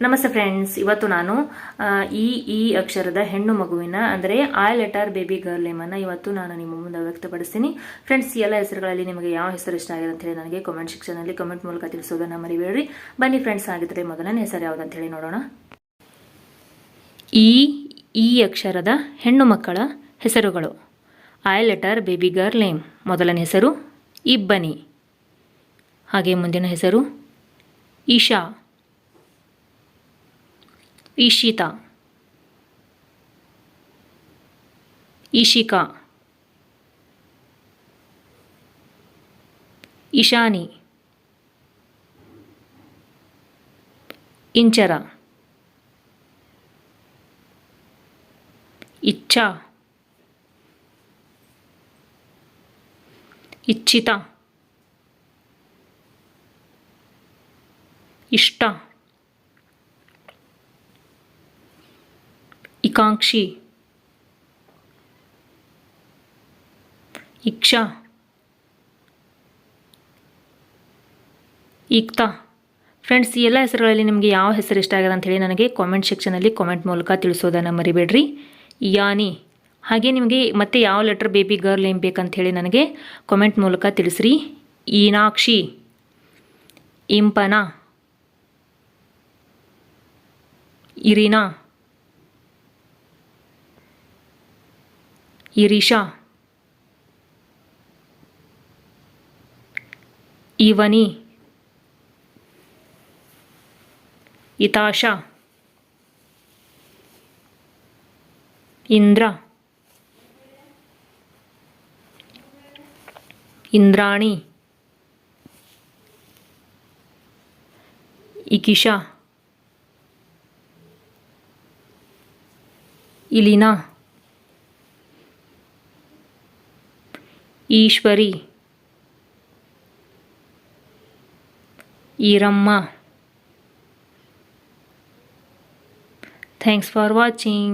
ನಮಸ್ತೆ ಫ್ರೆಂಡ್ಸ್, ಇವತ್ತು ನಾನು ಈ ಅಕ್ಷರದ ಹೆಣ್ಣು ಮಗುವಿನ ಅಂದರೆ ಐ ಲೆಟರ್ ಬೇಬಿ ಗರ್ಲ್ ನೇಮನ್ನು ಇವತ್ತು ನಾನು ನಿಮ್ಮ ಮುಂದೆ ವ್ಯಕ್ತಪಡಿಸ್ತೀನಿ. ಫ್ರೆಂಡ್ಸ್, ಈ ಎಲ್ಲ ಹೆಸರುಗಳಲ್ಲಿ ನಿಮಗೆ ಯಾವ ಹೆಸರು ಇಷ್ಟ ಆಗಿದೆ ಅಂತ ಹೇಳಿ ನನಗೆ ಕಾಮೆಂಟ್ ಸೆಕ್ಷನಲ್ಲಿ ಕಮೆಂಟ್ ಮೂಲಕ ತಿಳಿಸೋದನ್ನ ಮರಿಬೇಡ್ರಿ. ಬನ್ನಿ ಫ್ರೆಂಡ್ಸ್, ಆಗಿದ್ರೆ ಮೊದಲನೇ ಹೆಸರು ಯಾವುದಂತ ಹೇಳಿ ನೋಡೋಣ. ಈ ಅಕ್ಷರದ ಹೆಣ್ಣು ಮಕ್ಕಳ ಹೆಸರುಗಳು. I letter baby girl name. ಮೊದಲನೇ ಹೆಸರು ಇಬ್ಬನಿ. ಹಾಗೆ ಮುಂದಿನ ಹೆಸರು ಈಶಾ, ಈಶಿತಾ, ಈಶಿಕಾ, ಈಶಾನಿ, ಇಂಚರ, ಇಚ್ಛಾ, ಇಚ್ಛಿತ, ಇಷ್ಟ, ಇಕಾಂಕ್ಷಿ, ಇಕ್ಷಾ, ಇಕ್ತಾ. ಫ್ರೆಂಡ್ಸ್, ಈ ಎಲ್ಲ ಹೆಸರುಗಳಲ್ಲಿ ನಿಮಗೆ ಯಾವ ಹೆಸರು ಇಷ್ಟ ಆಗಿದೆ ಅಂಥೇಳಿ ನನಗೆ ಕಾಮೆಂಟ್ ಸೆಕ್ಷನಲ್ಲಿ ಕಾಮೆಂಟ್ ಮೂಲಕ ತಿಳಿಸೋದನ್ನು ಮರಿಬೇಡ್ರಿ. ಯಾನಿ. ಹಾಗೆ ನಿಮಗೆ ಮತ್ತೆ ಯಾವ ಲೆಟರ್ ಬೇಬಿ ಗರ್ಲ್ ನೇಮ್ ಬೇಕಂಥೇಳಿ ನನಗೆ ಕಾಮೆಂಟ್ ಮೂಲಕ ತಿಳಿಸ್ರಿ. ಈನಾಕ್ಷಿ, Impana, Irina, ಇರಿಷಾ, ಇವನಿ, ಇತಾಶಾ, Indra, Indrani, ಇಕಿಶಾ, Ilina, Eshwari, Eeramma. Thanks for watching.